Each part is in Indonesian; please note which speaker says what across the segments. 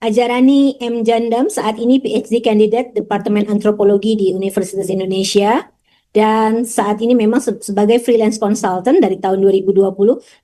Speaker 1: Ajarani M. Jandam, saat ini PhD candidate Departemen Antropologi di Universitas Indonesia. Dan saat ini memang sebagai freelance consultant dari tahun 2020.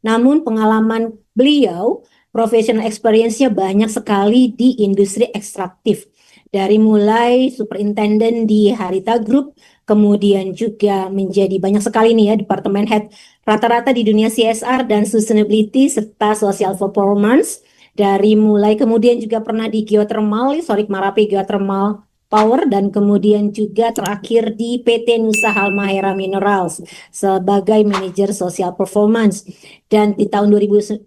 Speaker 1: Namun pengalaman beliau, professional experience-nya banyak sekali di industri ekstraktif. Dari mulai superintendent di Harita Group, kemudian juga menjadi banyak sekali nih ya, departemen head rata-rata di dunia CSR dan sustainability serta social performance. Dari mulai kemudian juga pernah di geothermal, Sorik Marapi Geothermal Power, dan kemudian juga terakhir di PT Nusa Halmahera Minerals sebagai manajer social performance. Dan di tahun 2019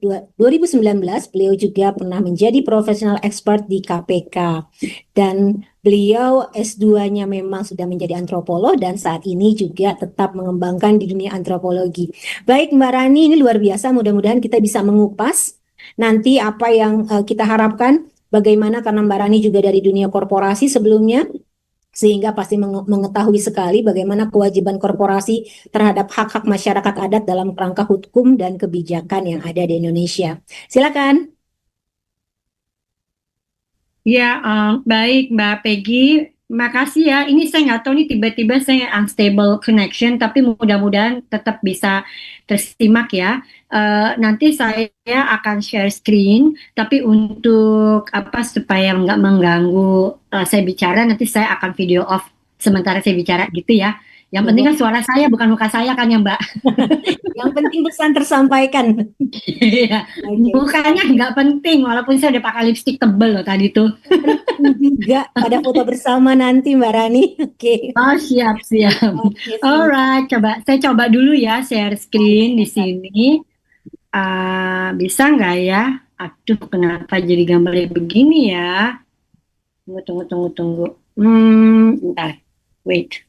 Speaker 1: beliau juga pernah menjadi professional expert di KPK. Dan beliau S2-nya memang sudah menjadi antropolog dan saat ini juga tetap mengembangkan di dunia antropologi. Baik Mbak Rani, ini luar biasa, mudah-mudahan kita bisa mengupas nanti apa yang kita harapkan, bagaimana karena Mbak Rani juga dari dunia korporasi sebelumnya, sehingga pasti mengetahui sekali bagaimana kewajiban korporasi terhadap hak-hak masyarakat adat dalam kerangka hukum dan kebijakan yang ada di Indonesia. Silakan.
Speaker 2: Ya, baik Mbak Peggy, makasih ya. Ini saya nggak tahu nih tiba-tiba saya unstable connection, tapi mudah-mudahan tetap bisa tersimak ya. Nanti saya akan share screen, tapi untuk apa supaya nggak mengganggu saya bicara, nanti saya akan video off sementara saya bicara gitu ya. Yang penting kan suara saya bukan muka saya kan ya Mbak.
Speaker 1: Yang penting pesan tersampaikan.
Speaker 2: Iya, mukanya nggak penting walaupun saya udah pakai lipstik tebel loh tadi tuh.
Speaker 1: Juga pada foto bersama nanti Mbak Rani. Oke.
Speaker 2: Oh, siap. Alright, saya coba dulu ya share screen di sini. Bisa nggak ya? Aduh, kenapa jadi gambarnya begini ya? Tunggu. Bentar. Wait.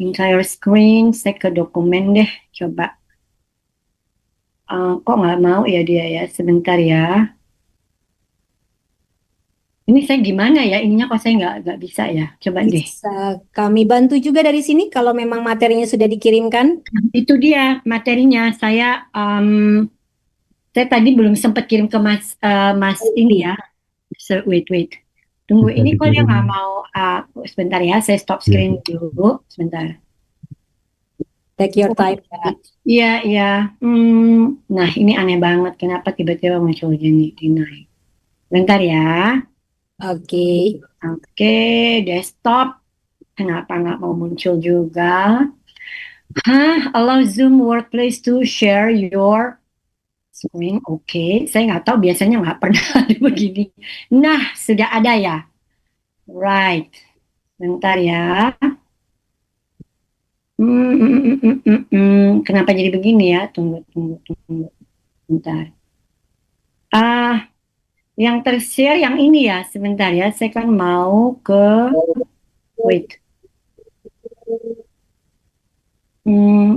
Speaker 2: Entire screen, saya ke dokumen deh. Coba. Kok nggak mau ya dia ya? Sebentar ya. Ini saya gimana ya? Ininya kok saya nggak bisa ya? Coba deh.
Speaker 1: Bisa kami bantu juga dari sini kalau memang materinya sudah dikirimkan.
Speaker 2: Itu dia materinya. Saya tadi belum sempat kirim ke Mas ini ya. So, wait. Tunggu, ini kok dia nggak mau. Sebentar ya, saya stop screen dulu. Sebentar.
Speaker 1: Take your time.
Speaker 2: Iya. Nah, ini aneh banget. Kenapa tiba-tiba muncul gini? Deny. Bentar ya.
Speaker 1: Oke.
Speaker 2: Desktop. Kenapa nggak mau muncul juga? Allow Zoom Workplace to share your screen. Oke. Saya nggak tahu, biasanya nggak pernah ada begini. Nah, sudah ada ya. Right. Bentar ya. Kenapa jadi begini ya? Tunggu. Bentar. Yang tershare yang ini ya. Sebentar ya. Saya kan mau ke... Wait.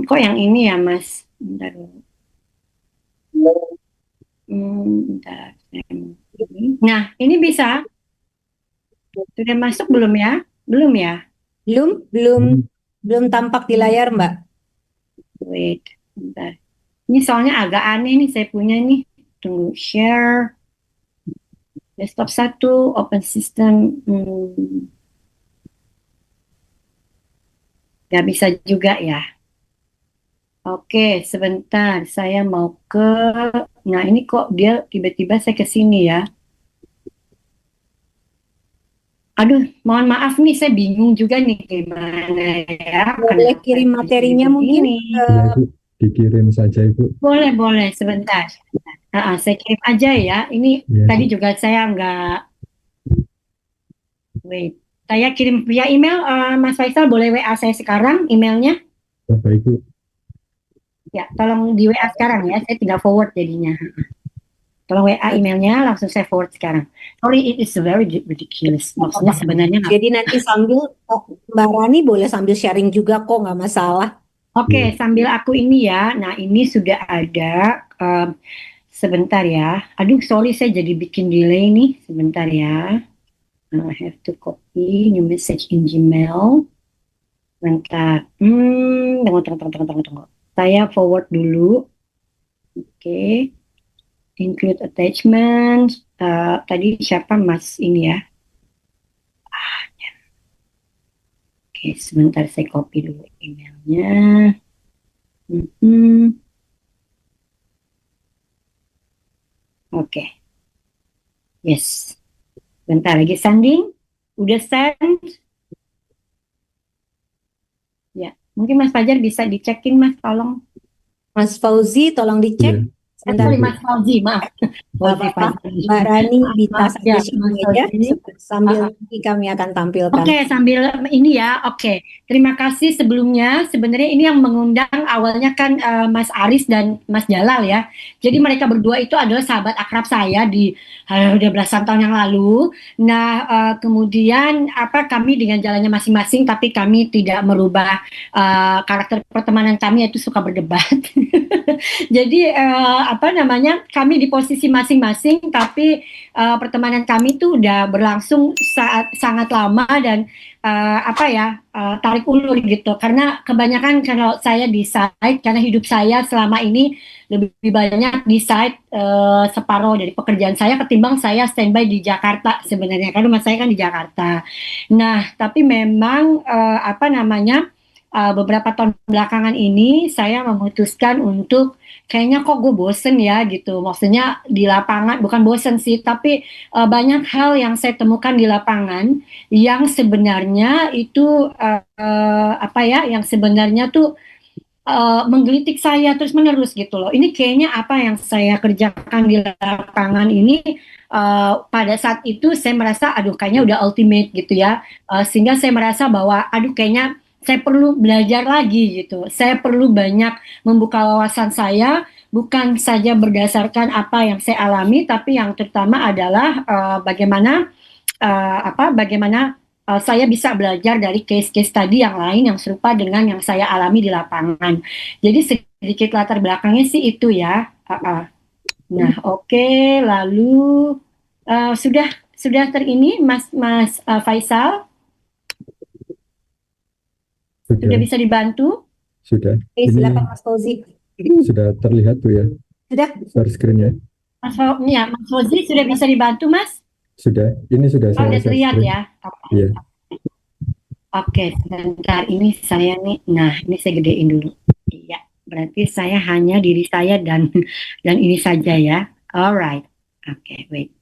Speaker 2: Kok yang ini ya, Mas? Bentar dulu. Bentar. Nah, ini bisa. Sudah masuk belum ya? Belum ya?
Speaker 1: Belum tampak di layar, Mbak.
Speaker 2: Wait, bentar. Ini soalnya agak aneh nih saya punya nih. Tunggu, share. Desktop 1, open system. Gak bisa juga ya. Oke, sebentar. Saya mau ke... Nah, ini kok dia tiba-tiba saya ke sini ya. Aduh, mohon maaf nih, saya bingung juga nih gimana ya.
Speaker 1: Boleh kirim materinya mungkin?
Speaker 3: Dikirim saja Ibu.
Speaker 2: Boleh, sebentar. Saya kirim aja ya. Ini tadi juga saya nggak... Wait, saya kirim via email. Mas Faisal boleh WA saya sekarang emailnya?
Speaker 3: Bapak Ibu.
Speaker 2: Ya, tolong di WA sekarang ya. Saya tinggal forward jadinya. Tolong WA emailnya, langsung saya forward sekarang. Sorry, it is very ridiculous. Maksudnya sebenarnya
Speaker 1: jadi nanti sambil Mbak Rani boleh sambil sharing juga kok, nggak masalah.
Speaker 2: Oke, sambil aku ini ya. Nah, ini sudah ada. Sebentar ya. Aduh, sorry saya jadi bikin delay nih. Sebentar ya. I have to copy new message in Gmail. Bentar. Tunggu. Saya forward dulu. Oke. Include attachment. tadi siapa Mas ini ya? Oke, sebentar saya copy dulu emailnya. Oke, yes. Bentar lagi sending. Udah send. Ya, mungkin Mas Fajar bisa dicekin Mas, tolong.
Speaker 1: Mas Fauzi, tolong dicek.
Speaker 3: Iya.
Speaker 1: Sebentar,
Speaker 2: Sorry
Speaker 3: Bu.
Speaker 2: Mas Fauzi, maaf.
Speaker 1: Nggak
Speaker 2: Fauzi
Speaker 1: apa-apa.
Speaker 2: Fajar.
Speaker 1: Mbak Rani bisa
Speaker 2: Maaf
Speaker 1: saja
Speaker 2: ya,
Speaker 1: sharing
Speaker 2: Mas
Speaker 1: aja
Speaker 2: Fauzi.
Speaker 1: sambil nanti kami akan tampilkan.
Speaker 2: Oke, sambil ini ya. Oke, terima kasih sebelumnya. Sebenarnya ini yang mengundang awalnya kan Mas Aris dan Mas Jalal ya. Jadi mereka berdua itu adalah sahabat akrab saya di udah belasan tahun yang lalu. Nah, kemudian kami dengan jalannya masing-masing, tapi kami tidak merubah karakter pertemanan kami, yaitu suka berdebat. Jadi kami di posisi masing-masing, tapi pertemanan kami tuh udah berlangsung sangat lama dan tarik ulur gitu. Karena kebanyakan kalau saya di site, karena hidup saya selama ini lebih banyak di site, separuh dari pekerjaan saya ketimbang saya standby di Jakarta sebenarnya. Karena rumah saya kan di Jakarta. Nah, tapi memang beberapa tahun belakangan ini saya memutuskan untuk kayaknya kok gue bosen ya gitu. Maksudnya di lapangan bukan bosen sih, tapi banyak hal yang saya temukan di lapangan yang sebenarnya itu yang sebenarnya tuh menggelitik saya terus menerus gitu loh. Ini kayaknya apa yang saya kerjakan di lapangan ini pada saat itu saya merasa aduh kayaknya udah ultimate gitu ya. Sehingga saya merasa bahwa aduh kayaknya saya perlu belajar lagi gitu. Saya perlu banyak membuka wawasan saya, bukan saja berdasarkan apa yang saya alami, tapi yang terutama adalah bagaimana saya bisa belajar dari case-case tadi yang lain yang serupa dengan yang saya alami di lapangan. Jadi sedikit latar belakangnya sih itu ya. Nah, oke, lalu sudah Mas Faisal. Sudah bisa dibantu?
Speaker 3: Sudah.
Speaker 1: Oke,
Speaker 3: Ini
Speaker 1: silakan Mas Fauzi.
Speaker 3: sudah terlihat tuh ya,
Speaker 1: Sudah?
Speaker 3: share screen-nya.
Speaker 2: Mas Fauzi sudah bisa dibantu, Mas?
Speaker 3: Sudah. Ini sudah
Speaker 2: Oh,
Speaker 3: saya
Speaker 2: udah
Speaker 3: share
Speaker 2: terlihat
Speaker 3: screen.
Speaker 2: ya.
Speaker 3: Iya.
Speaker 2: Oke, sebentar ini saya nih. Nah, ini saya gedein dulu. Iya, berarti saya hanya diri saya dan ini saja ya. Alright. Oke, wait.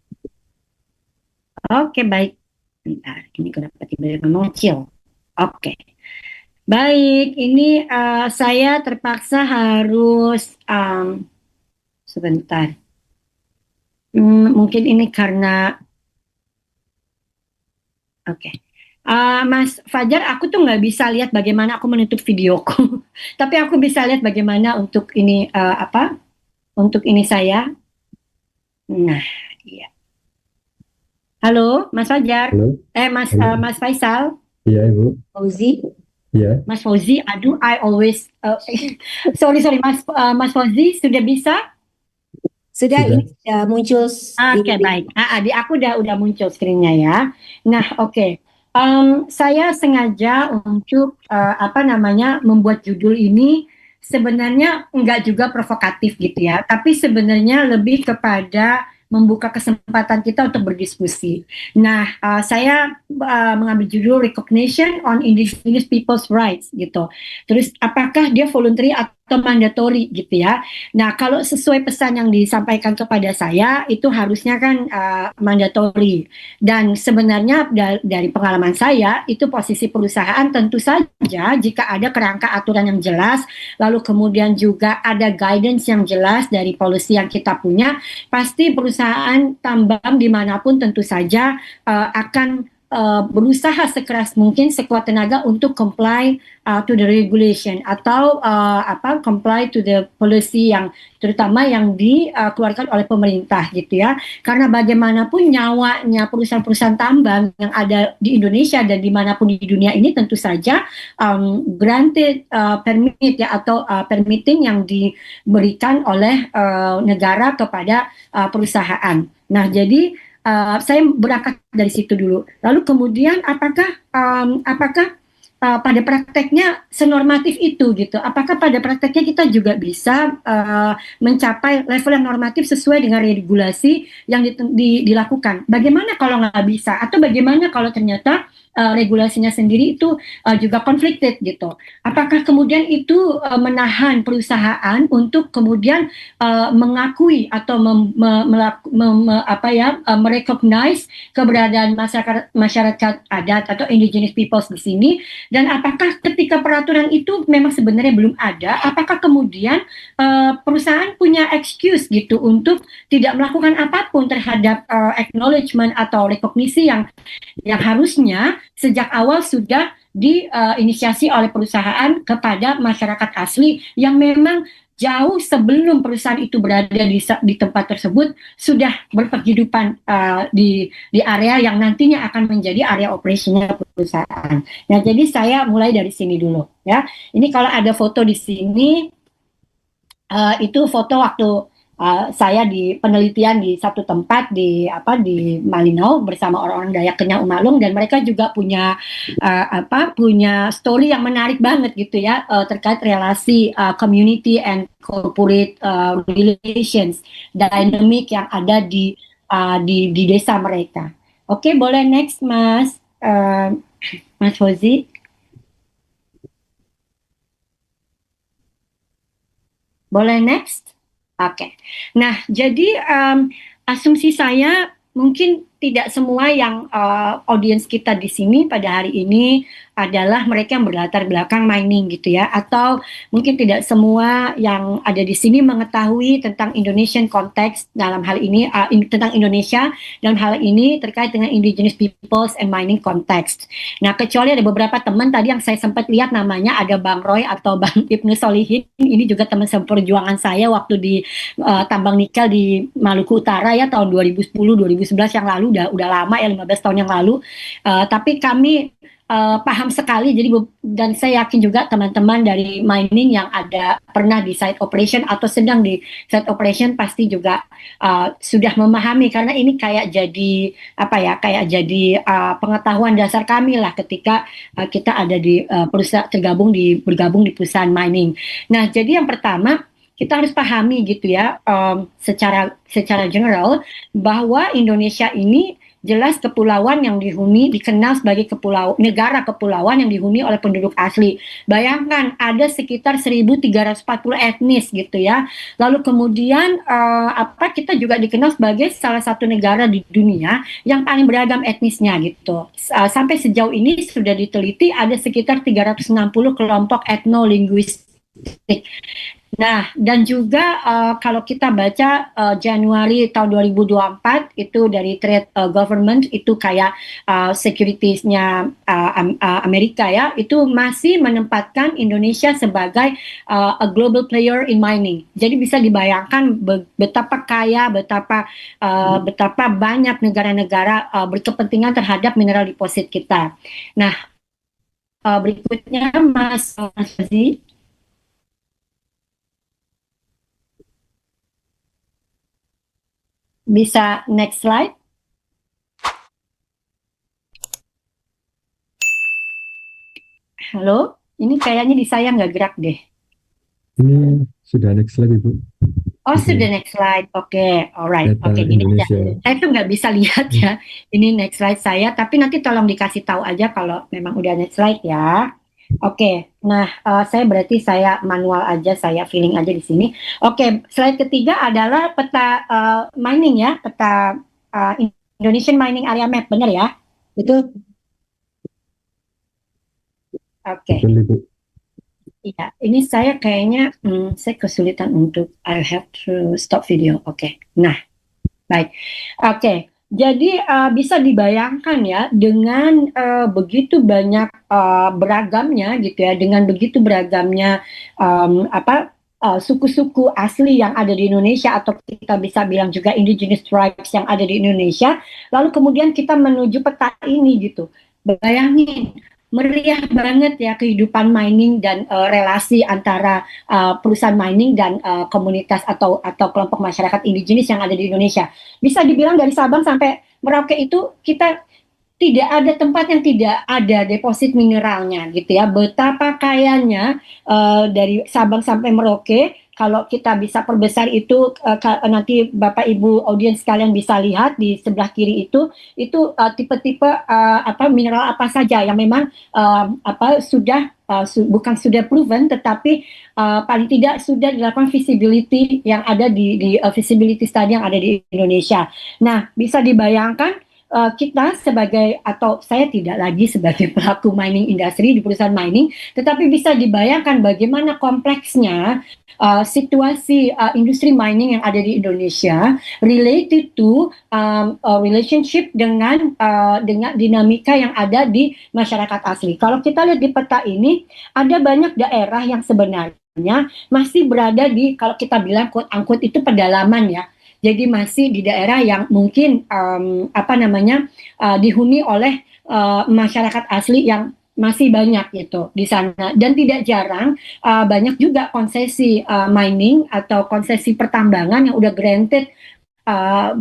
Speaker 2: Oke, baik. Bentar, ini kenapa tiba-tiba muncul? Oke. Baik, ini saya terpaksa harus sebentar. Mungkin ini karena oke. Mas Fajar, aku tuh nggak bisa lihat bagaimana aku menutup videoku, tapi aku bisa lihat bagaimana untuk ini untuk ini saya. Nah, iya. Halo, Mas Fajar.
Speaker 3: Halo. Halo.
Speaker 2: Mas Faisal.
Speaker 3: Iya, Ibu.
Speaker 1: Fauzi.
Speaker 3: Iya.
Speaker 2: Mas Fauzi, aduh, I always sorry Mas Fauzi sudah bisa?
Speaker 1: Sudah, ini sudah muncul.
Speaker 2: Oke, baik. Di aku udah muncul screen-nya ya. Nah, oke. Saya sengaja untuk membuat judul ini sebenarnya enggak juga provokatif gitu ya, tapi sebenarnya lebih kepada membuka kesempatan kita untuk berdiskusi. Nah, saya mengambil judul Recognition on Indigenous People's Rights gitu. Terus apakah dia voluntary atau mandatory gitu ya? Nah, kalau sesuai pesan yang disampaikan kepada saya itu harusnya kan mandatory. Dan sebenarnya dari pengalaman saya itu posisi perusahaan tentu saja jika ada kerangka aturan yang jelas, lalu kemudian juga ada guidance yang jelas dari policy yang kita punya, pasti perusahaan tambang dimanapun tentu saja akan berusaha sekeras mungkin sekuat tenaga untuk comply to the regulation atau comply to the policy yang terutama yang dikeluarkan oleh pemerintah gitu ya, karena bagaimanapun nyawanya perusahaan-perusahaan tambang yang ada di Indonesia dan dimanapun di dunia ini tentu saja granted permit ya atau permitting yang diberikan oleh negara kepada perusahaan. Nah, jadi saya berangkat dari situ dulu. Lalu kemudian apakah pada prakteknya senormatif itu gitu. Apakah pada prakteknya kita juga bisa mencapai level yang normatif sesuai dengan regulasi yang dilakukan? Bagaimana kalau nggak bisa? Atau bagaimana kalau ternyata regulasinya sendiri itu juga conflicted gitu? Apakah kemudian itu menahan perusahaan untuk kemudian mengakui atau merecognize keberadaan masyarakat adat atau indigenous peoples di sini, dan apakah ketika peraturan itu memang sebenarnya belum ada, apakah kemudian perusahaan punya excuse gitu untuk tidak melakukan apapun terhadap acknowledgement atau rekognisi yang harusnya sejak awal sudah diinisiasi oleh perusahaan kepada masyarakat asli yang memang jauh sebelum perusahaan itu berada di tempat tersebut sudah berkehidupan di area yang nantinya akan menjadi area operasional perusahaan. Nah, jadi saya mulai dari sini dulu ya. Ini kalau ada foto di sini, itu foto waktu saya di penelitian di satu tempat di Malinau bersama orang-orang Dayak Kenyang Umalung, dan mereka juga punya punya story yang menarik banget gitu ya, terkait relasi community and corporate relations dynamic yang ada di desa mereka. Oke, boleh next Mas Mas Fauzi. Boleh next? Oke. Nah, jadi asumsi saya mungkin tidak semua yang audiens kita di sini pada hari ini adalah mereka yang berlatar belakang mining gitu ya, atau mungkin tidak semua yang ada di sini mengetahui tentang Indonesian context dalam hal ini, tentang Indonesia dalam hal ini terkait dengan indigenous peoples and mining context. Nah, kecuali ada beberapa teman tadi yang saya sempat lihat namanya, ada Bang Roy atau Bang Ibnu Solihin, ini juga teman seperjuangan saya waktu di tambang nikel di Maluku Utara ya, tahun 2010-2011 yang lalu, udah lama ya, 15 tahun yang lalu. Tapi kami paham sekali, jadi dan saya yakin juga teman-teman dari mining yang ada pernah di site operation atau sedang di site operation pasti juga sudah memahami, karena ini kayak jadi kayak jadi pengetahuan dasar kami lah ketika kita ada di perusahaan bergabung di perusahaan mining. Nah, jadi yang pertama kita harus pahami gitu ya, secara general, bahwa Indonesia ini jelas kepulauan yang dikenal sebagai negara kepulauan yang dihuni oleh penduduk asli. Bayangkan ada sekitar 1.340 etnis gitu ya. Lalu kemudian kita juga dikenal sebagai salah satu negara di dunia yang paling beragam etnisnya gitu. Sampai sejauh ini sudah diteliti ada sekitar 360 kelompok etnolinguistik. Nah, dan juga kalau kita baca Januari tahun 2024 itu dari Trade Government itu kayak securitiesnya Amerika ya, itu masih menempatkan Indonesia sebagai a global player in mining. Jadi bisa dibayangkan betapa kaya, betapa banyak negara-negara berkepentingan terhadap mineral deposit kita. Nah, berikutnya Mas Aziz. Bisa next slide. Halo, ini kayaknya di saya nggak gerak deh.
Speaker 3: Ini sudah next slide, Ibu.
Speaker 2: Oh, sudah next slide. Oke, alright.
Speaker 3: Data
Speaker 2: Oke, gini aja.
Speaker 3: Indonesia.
Speaker 2: Saya tuh nggak bisa lihat ya. Ini next slide saya, tapi nanti tolong dikasih tahu aja kalau memang udah next slide ya. Oke, nah saya manual aja, saya feeling aja di sini. Oke, slide ketiga adalah peta mining ya, peta Indonesian Mining Area Map, benar ya? Betul? Oke.
Speaker 3: Betul, Ibu.
Speaker 2: Iya, ini saya kayaknya saya kesulitan untuk I have to stop video. Oke, nah, baik. Oke. Jadi bisa dibayangkan ya, dengan begitu banyak beragamnya gitu ya, dengan begitu beragamnya suku-suku asli yang ada di Indonesia, atau kita bisa bilang juga indigenous tribes yang ada di Indonesia, lalu kemudian kita menuju peta ini gitu. Bayangin, meriah banget ya kehidupan mining dan relasi antara perusahaan mining dan komunitas atau kelompok masyarakat indigenis yang ada di Indonesia. Bisa dibilang dari Sabang sampai Merauke itu kita tidak ada tempat yang tidak ada deposit mineralnya gitu ya. Betapa kayanya dari Sabang sampai Merauke, kalau kita bisa perbesar itu, nanti Bapak Ibu audiens sekalian bisa lihat di sebelah kiri itu tipe-tipe mineral apa saja yang memang sudah bukan sudah proven, tetapi paling tidak sudah dilakukan feasibility yang ada di feasibility study yang ada di Indonesia. Nah, bisa dibayangkan kita sebagai, atau saya tidak lagi sebagai pelaku mining industry di perusahaan mining, tetapi bisa dibayangkan bagaimana kompleksnya situasi industri mining yang ada di Indonesia related to relationship dengan dinamika yang ada di masyarakat asli. Kalau kita lihat di peta ini, ada banyak daerah yang sebenarnya masih berada di, kalau kita bilang quote unquote itu pedalaman ya. Jadi masih di daerah yang mungkin dihuni oleh masyarakat asli yang masih banyak gitu di sana, dan tidak jarang banyak juga konsesi mining atau konsesi pertambangan yang udah granted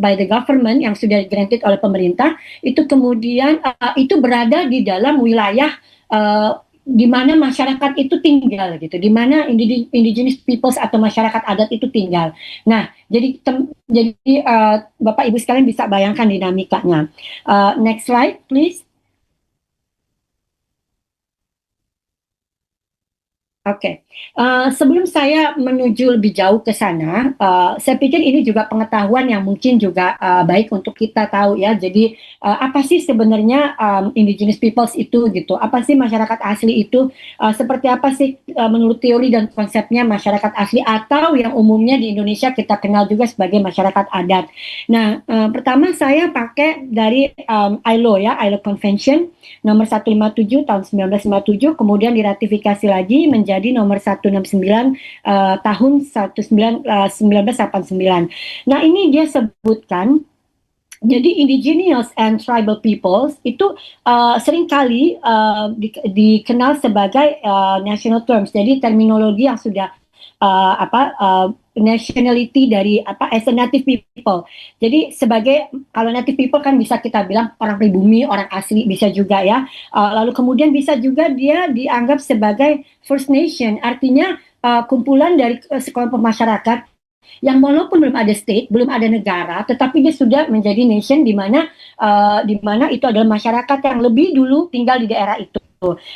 Speaker 2: by the government, yang sudah granted oleh pemerintah, itu kemudian itu berada di dalam wilayah di mana masyarakat itu tinggal gitu, di mana indigenous peoples atau masyarakat adat itu tinggal. Nah, jadi Bapak Ibu sekalian bisa bayangkan dinamikanya. Next slide, please. Oke, sebelum saya menuju lebih jauh ke sana, saya pikir ini juga pengetahuan yang mungkin juga baik untuk kita tahu ya. Jadi apa sih sebenarnya indigenous peoples itu gitu? Apa sih masyarakat asli itu? Seperti apa sih menurut teori dan konsepnya masyarakat asli, atau yang umumnya di Indonesia kita kenal juga sebagai masyarakat adat. Nah, pertama saya pakai dari ILO ya, ILO Convention nomor 157 tahun 1957, kemudian diratifikasi lagi menjadi nomor 169 tahun 1989. Nah, ini dia sebutkan, jadi indigenous and tribal peoples itu seringkali dikenal sebagai national terms. Jadi terminologi yang sudah nationality dari as a native people. Jadi sebagai, kalau native people kan bisa kita bilang orang pribumi, orang asli bisa juga ya. Lalu kemudian bisa juga dia dianggap sebagai First Nation, artinya kumpulan dari sekelompok masyarakat yang walaupun belum ada state, belum ada negara, tetapi dia sudah menjadi nation di mana itu adalah masyarakat yang lebih dulu tinggal di daerah itu.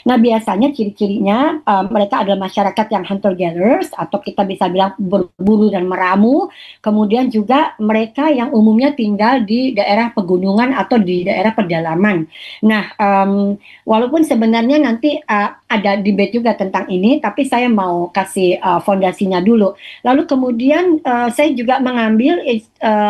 Speaker 2: Nah, biasanya ciri-cirinya mereka adalah masyarakat yang hunter-gatherers, atau kita bisa bilang berburu dan meramu. Kemudian juga mereka yang umumnya tinggal di daerah pegunungan atau di daerah pedalaman. Nah, walaupun sebenarnya nanti ada debate juga tentang ini, tapi saya mau kasih fondasinya dulu. Lalu kemudian saya juga mengambil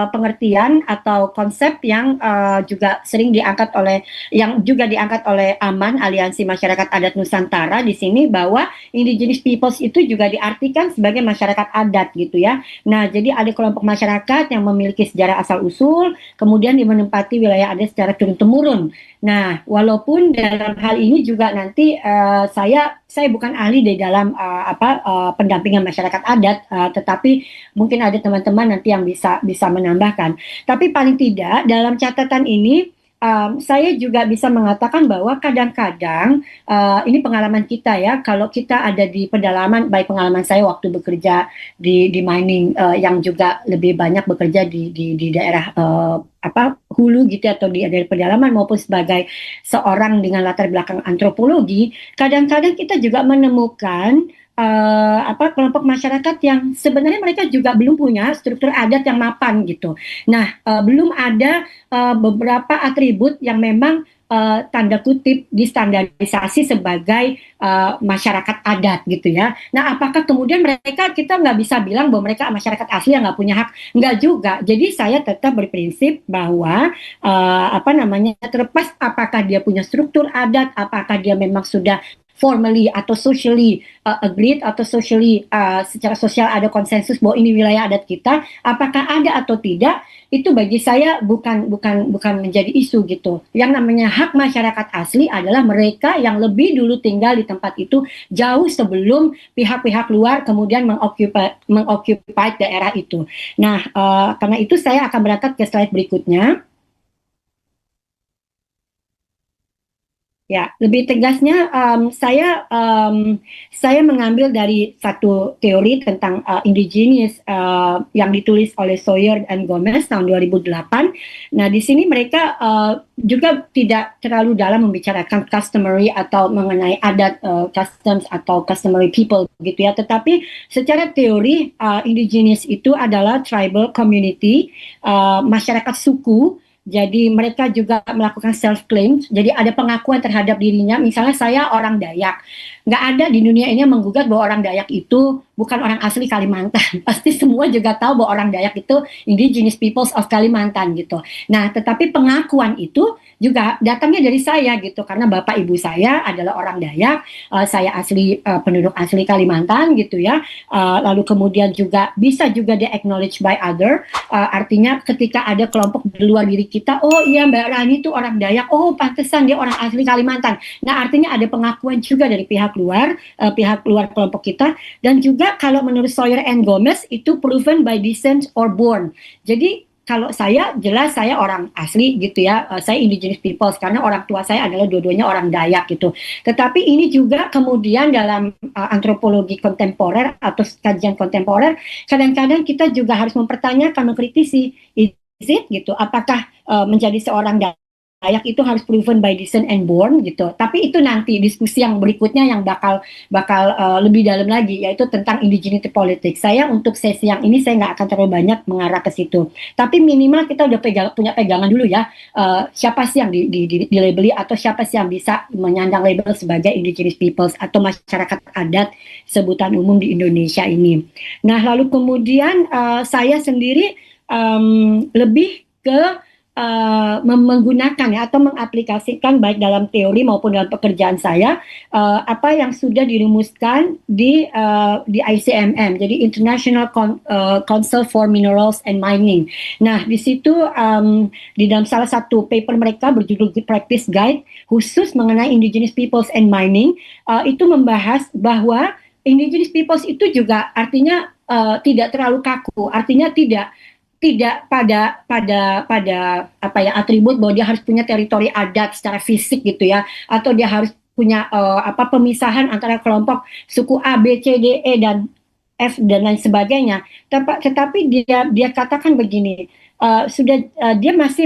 Speaker 2: pengertian atau konsep yang juga sering diangkat oleh, yang juga diangkat oleh AMAN, Aliansi Masyarakat Adat Nusantara di sini, bahwa indigenous peoples itu juga diartikan sebagai masyarakat adat gitu ya. Nah, jadi ada kelompok masyarakat yang memiliki sejarah asal-usul, kemudian menempati wilayah adat secara turun-temurun. Nah, walaupun dalam hal ini juga nanti saya bukan ahli di dalam pendampingan masyarakat adat, tetapi mungkin ada teman-teman nanti yang bisa menambahkan. Tapi paling tidak dalam catatan ini saya juga bisa mengatakan bahwa kadang-kadang ini pengalaman kita ya, kalau kita ada di pedalaman, baik pengalaman saya waktu bekerja di mining yang juga lebih banyak bekerja di daerah hulu gitu, atau di daerah pedalaman, maupun sebagai seorang dengan latar belakang antropologi, kadang-kadang kita juga menemukan kelompok masyarakat yang sebenarnya mereka juga belum punya struktur adat yang mapan gitu. Nah, belum ada beberapa atribut yang memang tanda kutip distandarisasi sebagai masyarakat adat gitu ya. Nah, apakah kemudian mereka, kita nggak bisa bilang bahwa mereka masyarakat asli yang nggak punya hak? Nggak juga. Jadi saya tetap berprinsip bahwa terlepas apakah dia punya struktur adat, apakah dia memang sudah formally atau socially agreed, atau socially secara sosial ada konsensus bahwa ini wilayah adat kita, apakah ada atau tidak, itu bagi saya bukan menjadi isu gitu. Yang namanya hak masyarakat asli adalah mereka yang lebih dulu tinggal di tempat itu jauh sebelum pihak-pihak luar kemudian mengoccupy daerah itu. Nah, karena itu saya akan berangkat ke slide berikutnya. Ya, lebih tegasnya saya mengambil dari satu teori tentang indigenous yang ditulis oleh Sawyer dan Gomez tahun 2008. Nah, di sini mereka juga tidak terlalu dalam membicarakan customary atau mengenai adat customs atau customary people gitu ya. Tetapi secara teori indigenous itu adalah tribal community, masyarakat suku. Jadi mereka juga melakukan self claim. Jadi ada pengakuan terhadap dirinya. Misalnya saya orang Dayak. Nggak ada di dunia ini yang menggugat bahwa orang Dayak itu bukan orang asli Kalimantan. Pasti semua juga tahu bahwa orang Dayak itu indigenous peoples of Kalimantan gitu. Nah, tetapi pengakuan itu juga datangnya dari saya gitu. Karena bapak ibu saya adalah orang Dayak. Saya asli penduduk asli Kalimantan gitu ya. Lalu kemudian juga bisa juga di acknowledged by other. Artinya ketika ada kelompok di luar diri kita, oh iya Mbak Rani itu orang Dayak, oh pantesan dia orang asli Kalimantan. Nah, artinya ada pengakuan juga dari pihak luar kelompok kita. Dan juga kalau menurut Sawyer and Gomez itu proven by descent or born. Jadi kalau saya jelas saya orang asli gitu ya, saya indigenous peoples karena orang tua saya adalah dua-duanya orang Dayak gitu. Tetapi ini juga kemudian dalam antropologi kontemporer atau kajian kontemporer, kadang-kadang kita juga harus mempertanyakan, mengkritisi, is it gitu, apakah menjadi seorang Dayak itu harus proven by descent and born gitu. Tapi itu nanti diskusi yang berikutnya yang bakal lebih dalam lagi, yaitu tentang indigeneity politics. Saya untuk sesi yang ini saya nggak akan terlalu banyak mengarah ke situ. Tapi minimal kita udah punya pegangan dulu ya, siapa sih yang dilabeli atau siapa sih yang bisa menyandang label sebagai indigenous peoples atau masyarakat adat sebutan umum di Indonesia ini. Nah, lalu kemudian saya sendiri lebih ke menggunakan ya atau mengaplikasikan baik dalam teori maupun dalam pekerjaan saya apa yang sudah dirumuskan di ICMM, jadi International Council for Minerals and Mining. Nah, di situ di dalam salah satu paper mereka berjudul Practice Guide khusus mengenai Indigenous Peoples and Mining, itu membahas bahwa Indigenous Peoples itu juga artinya tidak terlalu kaku, artinya tidak pada apa ya atribut bahwa dia harus punya teritori adat secara fisik gitu ya, atau dia harus punya pemisahan antara kelompok suku A, B, C, D, E dan F dan lain sebagainya. Tetapi dia katakan begini, dia masih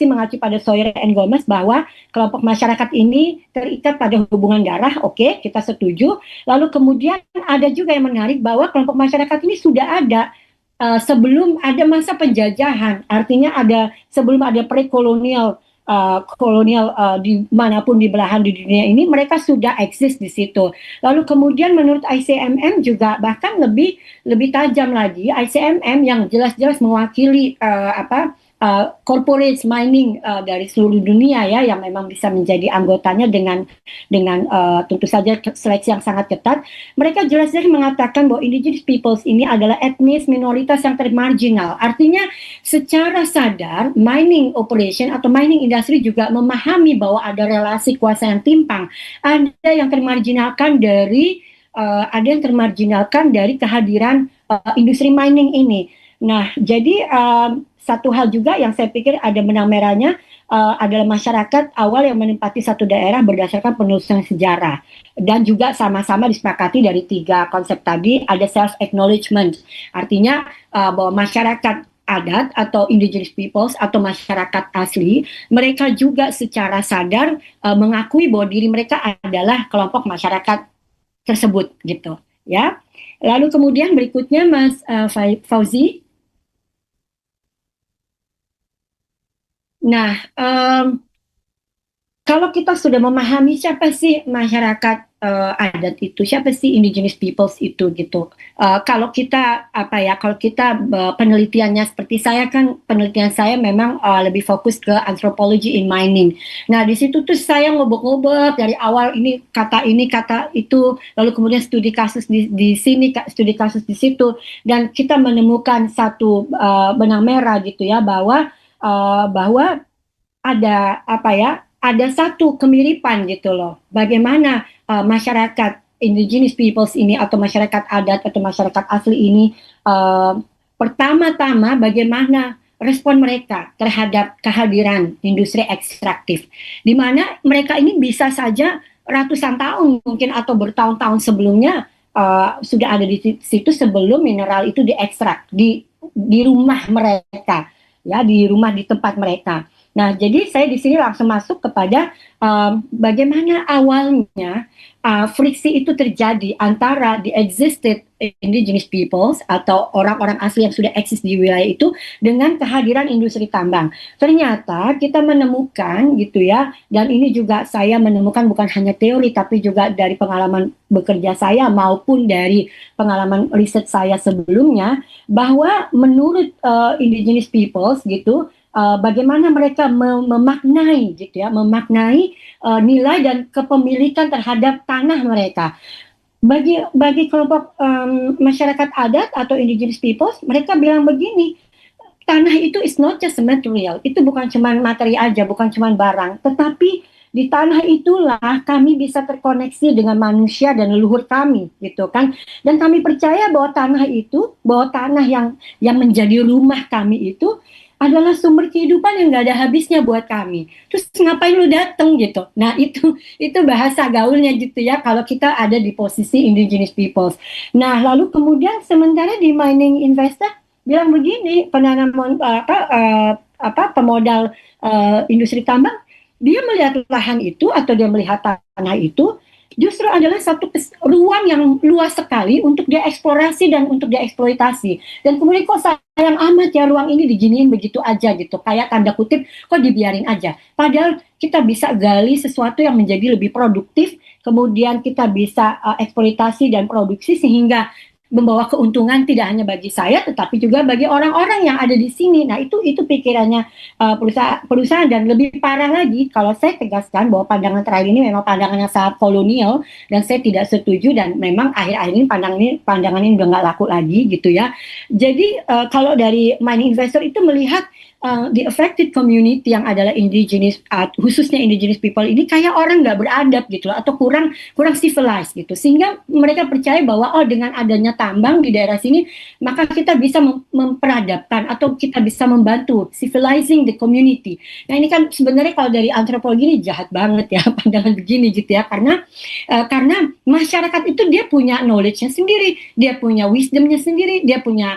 Speaker 2: mengacu pada Sawyer and Gomez bahwa kelompok masyarakat ini terikat pada hubungan darah. Oke, kita setuju. Lalu kemudian ada juga yang menarik bahwa kelompok masyarakat ini sudah ada sebelum ada masa penjajahan, artinya sebelum ada pre-kolonial di manapun di belahan di dunia ini, mereka sudah eksis di situ. Lalu kemudian menurut ICMM juga bahkan lebih tajam lagi, ICMM yang jelas-jelas mewakili corporate mining dari seluruh dunia ya, yang memang bisa menjadi anggotanya dengan tentu saja seleksi yang sangat ketat. Mereka jelas-jelas mengatakan bahwa indigenous peoples ini adalah etnis minoritas yang termarginal. Artinya secara sadar mining operation atau mining industry juga memahami bahwa ada relasi kuasa yang timpang, ada yang termarginalkan dari kehadiran industri mining ini. Nah, jadi satu hal juga yang saya pikir ada benang merahnya adalah masyarakat awal yang menempati satu daerah berdasarkan penelusuran sejarah, dan juga sama-sama disepakati dari 3 konsep tadi ada self acknowledgement, artinya bahwa masyarakat adat atau indigenous peoples atau masyarakat asli, mereka juga secara sadar mengakui bahwa diri mereka adalah kelompok masyarakat tersebut gitu ya. Lalu kemudian berikutnya Mas Fauzi. Nah, kalau kita sudah memahami siapa sih masyarakat adat itu, siapa sih indigenous peoples itu gitu. Kalau kita penelitiannya seperti saya kan, penelitian saya memang lebih fokus ke anthropology in mining. Nah, di situ tuh saya ngobok-ngobok dari awal ini kata itu, lalu kemudian studi kasus di sini, studi kasus di situ, dan kita menemukan satu benang merah gitu ya, bahwa ada satu kemiripan gitu loh. Bagaimana masyarakat indigenous peoples ini atau masyarakat adat atau masyarakat asli ini pertama-tama bagaimana respon mereka terhadap kehadiran industri ekstraktif, di mana mereka ini bisa saja ratusan tahun mungkin atau bertahun-tahun sebelumnya sudah ada di situ sebelum mineral itu diekstrak di rumah mereka, ya, di rumah di tempat mereka. Nah, jadi saya di sini langsung masuk kepada bagaimana awalnya friksi itu terjadi antara the existed indigenous peoples atau orang-orang asli yang sudah eksis di wilayah itu dengan kehadiran industri tambang. Ternyata kita menemukan gitu ya, dan ini juga saya menemukan bukan hanya teori tapi juga dari pengalaman bekerja saya maupun dari pengalaman riset saya sebelumnya, bahwa menurut indigenous peoples gitu, bagaimana mereka memaknai gitu ya, memaknai nilai dan kepemilikan terhadap tanah mereka. Bagi kelompok masyarakat adat atau indigenous peoples, mereka bilang begini, tanah itu is not just a material, itu bukan cuma materi aja, bukan cuma barang, tetapi di tanah itulah kami bisa terkoneksi dengan manusia dan leluhur kami, gitu kan. Dan kami percaya bahwa tanah yang menjadi rumah kami itu adalah sumber kehidupan yang gak ada habisnya buat kami. Terus ngapain lu dateng gitu? Nah itu bahasa gaulnya gitu ya kalau kita ada di posisi indigenous peoples. Nah lalu kemudian sementara di mining investor bilang begini, penanaman pemodal industri tambang, dia melihat lahan itu atau dia melihat tanah itu justru adalah satu ruang yang luas sekali untuk dia eksplorasi dan untuk dia eksploitasi. Dan kemudian kok sayang amat ya ruang ini diginiin begitu aja gitu, kayak tanda kutip kok dibiarin aja. Padahal kita bisa gali sesuatu yang menjadi lebih produktif, kemudian kita bisa eksploitasi dan produksi sehingga membawa keuntungan tidak hanya bagi saya tetapi juga bagi orang-orang yang ada di sini. Nah itu pikirannya perusahaan dan lebih parah lagi kalau saya tegaskan bahwa pandangan terakhir ini memang pandangan yang sangat kolonial dan saya tidak setuju, dan memang akhir-akhir ini pandangan ini udah nggak laku lagi gitu ya. Jadi kalau dari mining investor itu melihat the affected community yang adalah indigenous, khususnya indigenous people ini kayak orang nggak beradab gitu loh, atau kurang civilized gitu, sehingga mereka percaya bahwa dengan adanya tambang di daerah sini maka kita bisa memperadabkan atau kita bisa membantu civilizing the community. Nah ini kan sebenarnya kalau dari antropologi ini jahat banget ya pandangan begini gitu ya, karena masyarakat itu dia punya knowledge-nya sendiri, dia punya wisdom-nya sendiri, dia punya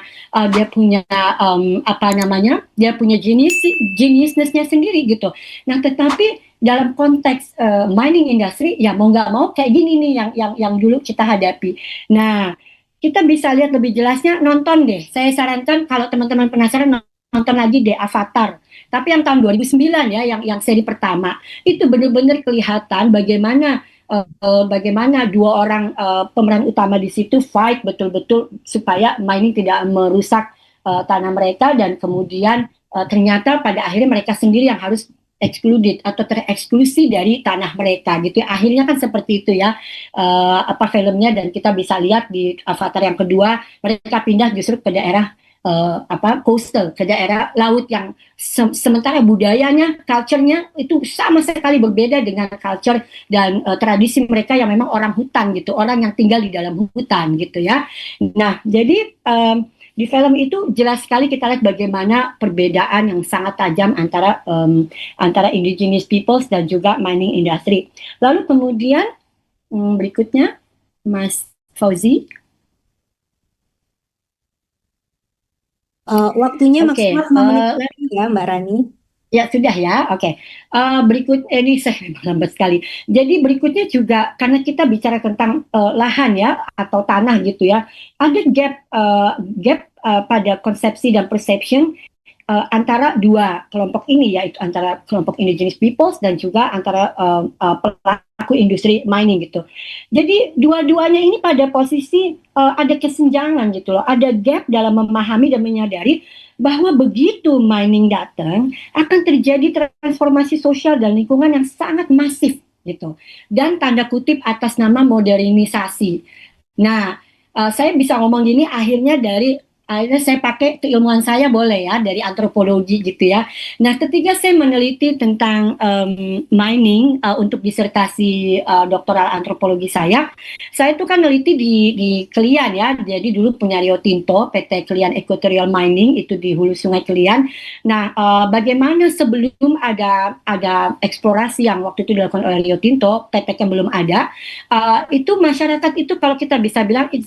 Speaker 2: dia punya geniusness-nya sendiri gitu. Nah, tetapi dalam konteks mining industry ya mau nggak mau kayak gini nih yang dulu kita hadapi. Nah, kita bisa lihat lebih jelasnya, nonton deh. Saya sarankan kalau teman-teman penasaran nonton lagi deh Avatar. Tapi yang tahun 2009 ya, yang seri pertama itu benar-benar kelihatan bagaimana dua orang pemeran utama di situ fight betul-betul supaya mining tidak merusak tanah mereka, dan kemudian ternyata pada akhirnya mereka sendiri yang harus excluded atau tereksklusi dari tanah mereka gitu ya. Akhirnya kan seperti itu ya filmnya, dan kita bisa lihat di Avatar yang kedua mereka pindah justru ke daerah coastal, ke daerah laut yang sementara budayanya, culture-nya itu sama sekali berbeda dengan culture dan tradisi mereka yang memang orang hutan gitu, orang yang tinggal di dalam hutan gitu ya. Nah, jadi di film itu jelas sekali kita lihat bagaimana perbedaan yang sangat tajam antara indigenous peoples dan juga mining industry. Lalu kemudian berikutnya Mas Fauzi.
Speaker 1: Waktunya
Speaker 2: Oke,
Speaker 1: maksimal 5 menit ya Mbak Rani.
Speaker 2: Ya sudah ya, oke. Berikut ini saya lambat sekali. Jadi berikutnya juga karena kita bicara tentang lahan ya atau tanah gitu ya, ada gap pada konsepsi dan perception antara dua kelompok ini, yaitu antara kelompok indigenous peoples dan juga antara pelaku industri mining gitu. Jadi dua-duanya ini pada posisi ada kesenjangan gitu loh, ada gap dalam memahami dan menyadari bahwa begitu mining datang akan terjadi transformasi sosial dan lingkungan yang sangat masif gitu, dan tanda kutip atas nama modernisasi. Nah, saya bisa ngomong gini akhirnya dari akhirnya saya pakai keilmuan saya boleh ya dari antropologi gitu ya. Nah, ketika saya meneliti tentang mining untuk disertasi doktoral antropologi saya itu kan neliti di Kelian ya. Jadi dulu punya Rio Tinto, PT Kelian Equatorial Mining itu di hulu Sungai Kelian. Nah, bagaimana sebelum ada eksplorasi yang waktu itu dilakukan oleh Rio Tinto, TPK belum ada, itu masyarakat itu kalau kita bisa bilang it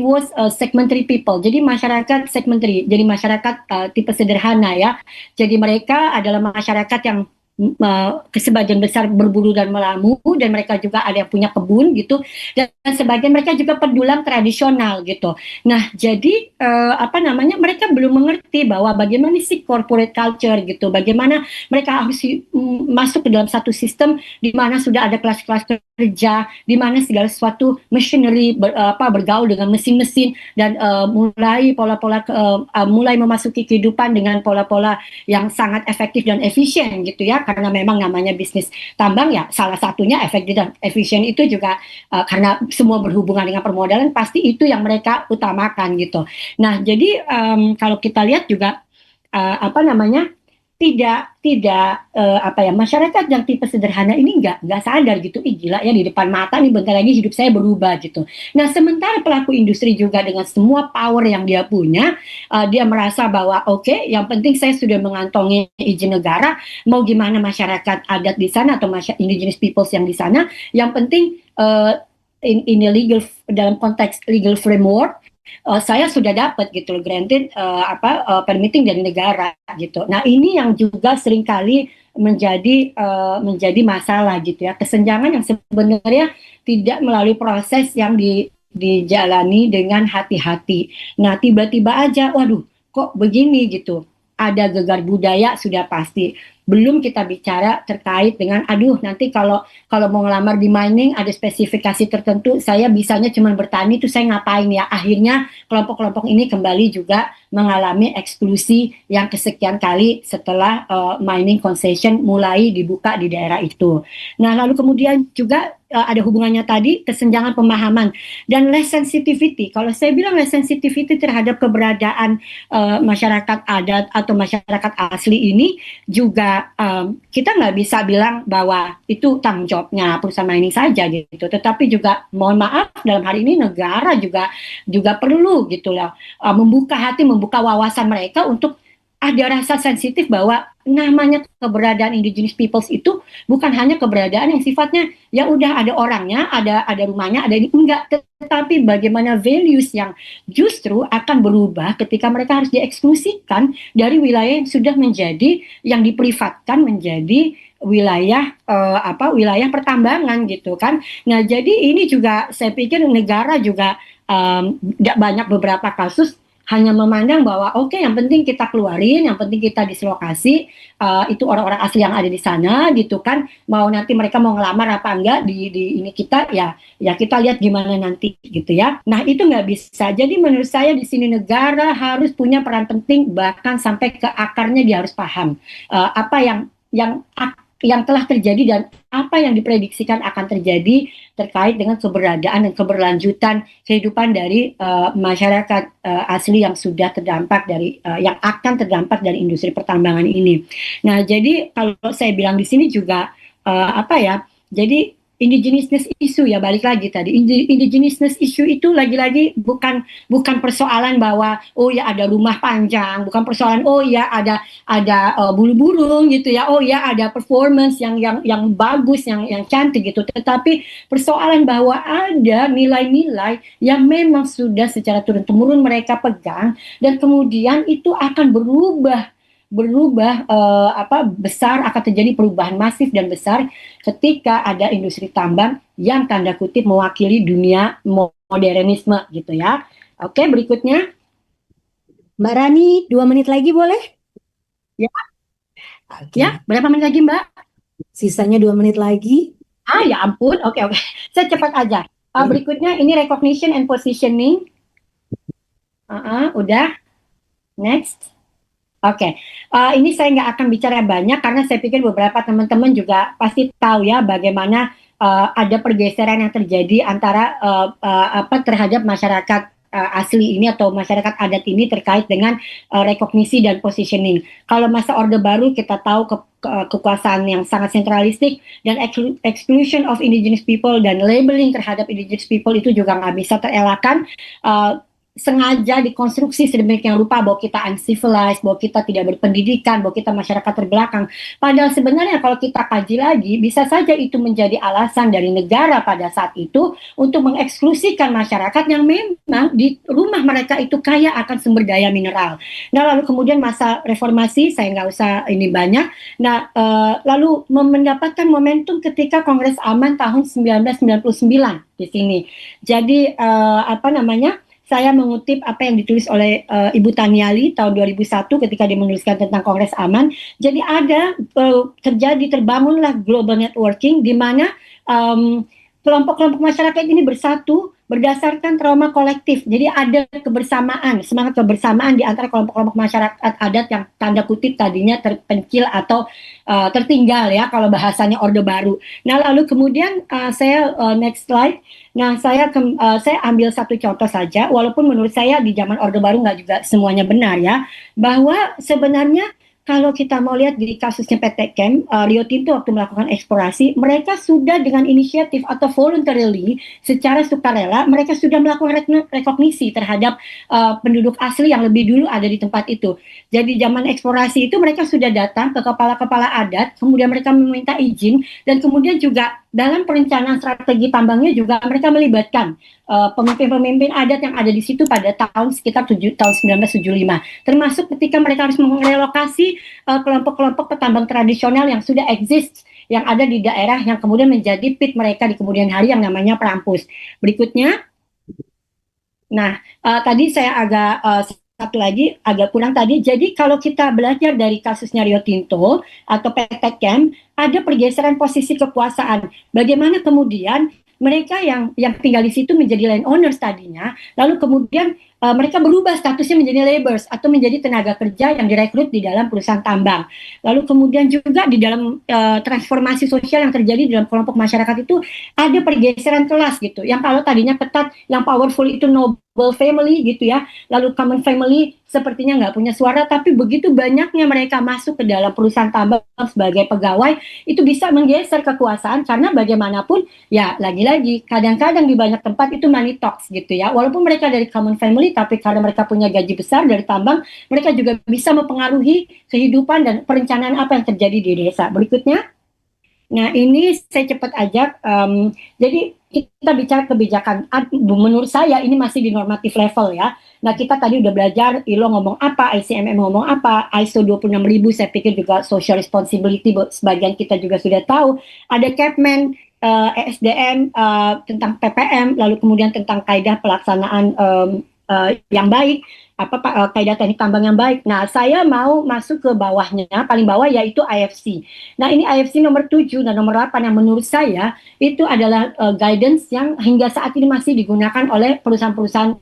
Speaker 2: was segmentary people. Jadi masyarakat segmentary, jadi masyarakat tipe sederhana ya. Jadi mereka adalah masyarakat yang sebagian besar berburu dan melamu, dan mereka juga ada yang punya kebun gitu, dan sebagian mereka juga pedulang tradisional gitu. Nah, jadi mereka belum mengerti bahwa bagaimana sih corporate culture gitu, bagaimana mereka harus masuk ke dalam satu sistem di mana sudah ada kelas-kelas kerja, di mana segala sesuatu machinery bergaul dengan mesin-mesin, dan mulai mulai memasuki kehidupan dengan pola-pola yang sangat efektif dan efisien gitu ya, karena memang namanya bisnis tambang ya, salah satunya efektif dan efisien itu juga karena semua berhubungan dengan permodalan, pasti itu yang mereka utamakan gitu. Nah, jadi kalau kita lihat juga masyarakat yang tipe sederhana ini nggak sadar gitu, gila ya, di depan mata nih bentar lagi hidup saya berubah gitu. Nah, sementara pelaku industri juga dengan semua power yang dia punya, dia merasa bahwa oke, yang penting saya sudah mengantongi izin negara, mau gimana masyarakat adat di sana atau indigenous peoples yang di sana, yang penting in a legal, dalam konteks legal framework, saya sudah dapat gitu, granted permitting dari negara gitu. Nah, ini yang juga seringkali menjadi masalah gitu ya, kesenjangan yang sebenarnya tidak melalui proses yang dijalani dengan hati-hati. Nah, tiba-tiba aja, waduh, kok begini gitu. Ada gegar budaya sudah pasti. Belum kita bicara terkait dengan, nanti kalau mau ngelamar di mining ada spesifikasi tertentu, saya bisanya cuma bertani, itu saya ngapain ya? Akhirnya kelompok-kelompok ini kembali juga mengalami eksklusi yang kesekian kali setelah mining concession mulai dibuka di daerah itu. Nah, lalu kemudian juga ada hubungannya tadi kesenjangan pemahaman dan less sensitivity. Kalau saya bilang less sensitivity terhadap keberadaan masyarakat adat atau masyarakat asli ini juga kita nggak bisa bilang bahwa itu tanggung jawabnya perusahaan mining saja gitu, tetapi juga mohon maaf dalam hari ini negara juga perlu gitu lah, membuka hati, membuka wawasan mereka untuk ada rasa sensitif bahwa namanya keberadaan indigenous peoples itu bukan hanya keberadaan yang sifatnya ya udah ada orangnya, ada rumahnya, ada ini, enggak, tetapi bagaimana values yang justru akan berubah ketika mereka harus dieksklusikan dari wilayah yang sudah menjadi, yang diprivatkan menjadi wilayah wilayah pertambangan gitu kan. Nah, jadi ini juga saya pikir negara juga banyak beberapa kasus hanya memandang bahwa oke, yang penting kita keluarin, yang penting kita dislokasi, itu orang-orang asli yang ada di sana gitu kan, mau nanti mereka mau ngelamar apa enggak di ini kita ya kita lihat gimana nanti gitu ya. Nah, itu nggak bisa. Jadi menurut saya di sini negara harus punya peran penting, bahkan sampai ke akarnya dia harus paham apa yang telah terjadi dan apa yang diprediksikan akan terjadi terkait dengan keberadaan dan keberlanjutan kehidupan dari masyarakat asli yang sudah terdampak dari yang akan terdampak dari industri pertambangan ini. Nah, jadi kalau saya bilang di sini juga jadi indigenous issue ya, balik lagi tadi, indigenous issue itu lagi-lagi bukan persoalan bahwa oh ya ada rumah panjang, bukan persoalan oh ya ada bulu burung gitu ya, oh ya ada performance yang bagus, yang cantik gitu, tetapi persoalan bahwa ada nilai-nilai yang memang sudah secara turun-temurun mereka pegang, dan kemudian itu akan berubah besar, akan terjadi perubahan masif dan besar ketika ada industri tambang yang tanda kutip mewakili dunia modernisme gitu ya. Oke, berikutnya
Speaker 1: Mbak Rani, 2 menit lagi boleh?
Speaker 2: Ya.
Speaker 1: Oke.
Speaker 2: Ya, berapa menit lagi Mbak?
Speaker 1: Sisanya 2 menit lagi.
Speaker 2: Ya ampun, oke. Saya cepat aja. Berikutnya ini recognition and positioning. Udah. Next. Oke, ini saya nggak akan bicara banyak karena saya pikir beberapa teman-teman juga pasti tahu ya bagaimana ada pergeseran yang terjadi antara terhadap masyarakat asli ini atau masyarakat adat ini terkait dengan rekognisi dan positioning. Kalau masa Orde Baru kita tahu kekuasaan yang sangat sentralistik dan exclusion of indigenous people dan labeling terhadap indigenous people itu juga nggak bisa terelakkan. Sengaja dikonstruksi sedemikian rupa bahwa kita uncivilized, bahwa kita tidak berpendidikan, bahwa kita masyarakat terbelakang. Padahal sebenarnya kalau kita kaji lagi, bisa saja itu menjadi alasan dari negara pada saat itu untuk mengeksklusikan masyarakat yang memang di rumah mereka itu kaya akan sumber daya mineral. Nah, lalu kemudian masa reformasi, saya nggak usah ini banyak. Nah, lalu mendapatkan momentum ketika Kongres Aman tahun 1999 di sini. Jadi, saya mengutip apa yang ditulis oleh Ibu Taniali tahun 2001 ketika dia menuliskan tentang Kongres Aman. Jadi terbangunlah global networking di mana kelompok-kelompok masyarakat ini bersatu berdasarkan trauma kolektif. Jadi ada kebersamaan, semangat kebersamaan di antara kelompok-kelompok masyarakat adat yang tanda kutip tadinya terpencil atau tertinggal ya kalau bahasanya Orde Baru. Nah, lalu kemudian next slide. Nah, saya ambil satu contoh saja, walaupun menurut saya di zaman Orde Baru nggak juga semuanya benar ya, bahwa sebenarnya kalau kita mau lihat di kasusnya PT Chem, Rio Tinto waktu melakukan eksplorasi, mereka sudah dengan inisiatif atau voluntarily, secara sukarela, mereka sudah melakukan rekognisi terhadap penduduk asli yang lebih dulu ada di tempat itu. Jadi zaman eksplorasi itu mereka sudah datang ke kepala-kepala adat, kemudian mereka meminta izin, dan kemudian juga dalam perencanaan strategi tambangnya juga mereka melibatkan pemimpin-pemimpin adat yang ada di situ pada tahun sekitar tahun 1975. Termasuk ketika mereka harus merelokasi kelompok-kelompok petambang tradisional yang sudah exist, yang ada di daerah yang kemudian menjadi pit mereka di kemudian hari yang namanya Prampus. Berikutnya, nah tadi saya agak satu lagi agak kurang tadi. Jadi kalau kita belajar dari kasusnya Rio Tinto atau PT Chem, ada pergeseran posisi kekuasaan. Bagaimana kemudian mereka yang tinggal di situ menjadi landowners tadinya, lalu kemudian mereka berubah statusnya menjadi laborers atau menjadi tenaga kerja yang direkrut di dalam perusahaan tambang. Lalu kemudian juga di dalam transformasi sosial yang terjadi di dalam kelompok masyarakat itu ada pergeseran kelas gitu. Yang kalau tadinya ketat, yang powerful itu noble family gitu ya, lalu common family sepertinya nggak punya suara, tapi begitu banyaknya mereka masuk ke dalam perusahaan tambang sebagai pegawai, itu bisa menggeser kekuasaan karena bagaimanapun ya lagi-lagi kadang-kadang di banyak tempat itu money talks gitu ya, walaupun mereka dari common family tapi karena mereka punya gaji besar dari tambang, mereka juga bisa mempengaruhi kehidupan dan perencanaan apa yang terjadi di desa. Berikutnya, nah ini saya cepat aja, jadi kita bicara kebijakan, menurut saya ini masih di normatif level ya. Nah kita tadi udah belajar ILO ngomong apa, ICMM ngomong apa, ISO 26000 saya pikir juga social responsibility sebagian kita juga sudah tahu. Ada Capman, ESDM tentang PPM, lalu kemudian tentang kaidah pelaksanaan yang baik, kaidah teknik tambang yang baik. Nah saya mau masuk ke bawahnya, paling bawah yaitu IFC. Nah ini IFC nomor 7 dan nomor 8 yang menurut saya itu adalah guidance yang hingga saat ini masih digunakan oleh perusahaan-perusahaan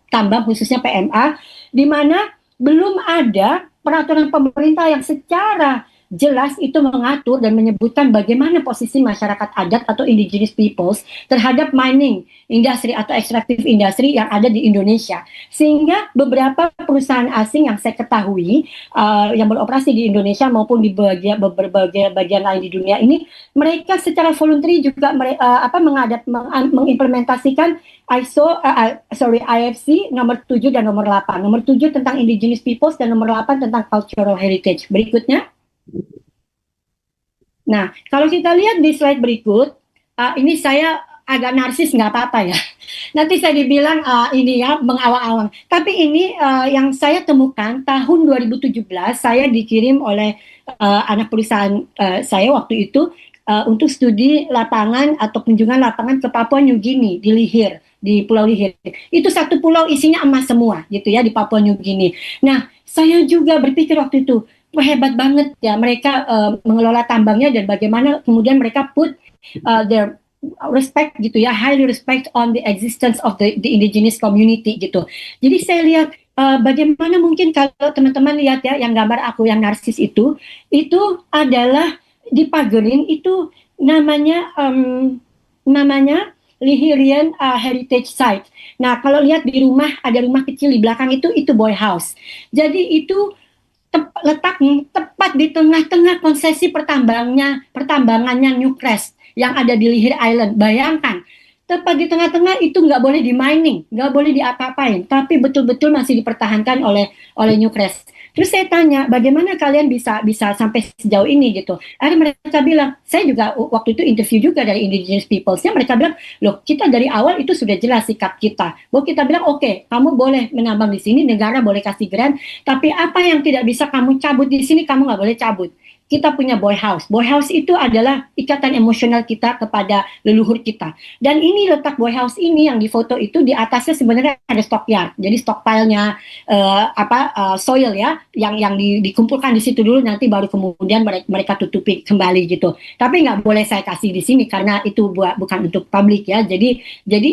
Speaker 2: tambang khususnya PMA, di mana belum ada peraturan pemerintah yang secara jelas itu mengatur dan menyebutkan bagaimana posisi masyarakat adat atau indigenous peoples terhadap mining industri atau ekstraktif industri yang ada di Indonesia. Sehingga beberapa perusahaan asing yang saya ketahui yang beroperasi di Indonesia maupun di berbagai bagian lain di dunia ini, mereka secara voluntary juga mengimplementasikan IFC nomor 7 dan nomor 8. Nomor 7 tentang indigenous peoples dan nomor 8 tentang cultural heritage. Berikutnya. Nah, kalau kita lihat di slide berikut, ini saya agak narsis, nggak apa-apa ya. Nanti saya dibilang ini ya mengawang-awang. Tapi ini yang saya temukan tahun 2017, saya dikirim oleh anak perusahaan saya waktu itu untuk studi lapangan atau kunjungan lapangan ke Papua New Guinea di Lihir, di Pulau Lihir. Itu satu pulau isinya emas semua gitu ya di Papua New Guinea. Nah, saya juga berpikir waktu itu, wah hebat banget ya mereka mengelola tambangnya dan bagaimana kemudian mereka put their respect gitu ya, highly respect on the existence of the indigenous community gitu. Jadi saya lihat bagaimana mungkin kalau teman-teman lihat ya yang gambar aku yang narsis itu adalah dipagerin itu namanya Lihirian Heritage Site. Nah, kalau lihat di rumah, ada rumah kecil di belakang itu boy house. Jadi itu letaknya tepat di tengah-tengah konsesi pertambangannya Newcrest yang ada di Lihir Island. Bayangkan, tepat di tengah-tengah itu nggak boleh di mining, nggak boleh diapa-apain, tapi betul-betul masih dipertahankan oleh Newcrest. Terus saya tanya, bagaimana kalian bisa sampai sejauh ini gitu? Akhirnya mereka bilang, saya juga waktu itu interview juga dari indigenous peoples-nya, mereka bilang, loh kita dari awal itu sudah jelas sikap kita. Bahwa kita bilang, oke, kamu boleh menambang di sini, negara boleh kasih grant, tapi apa yang tidak bisa kamu cabut di sini, kamu nggak boleh cabut. Kita punya boy house. Boy house itu adalah ikatan emosional kita kepada leluhur kita. Dan ini letak boy house ini yang di foto itu di atasnya sebenarnya ada stockyard. Jadi stockpile-nya soil ya, yang dikumpulkan di situ dulu, nanti baru kemudian mereka tutupi kembali gitu. Tapi nggak boleh saya kasih di sini karena itu bukan untuk publik ya. Jadi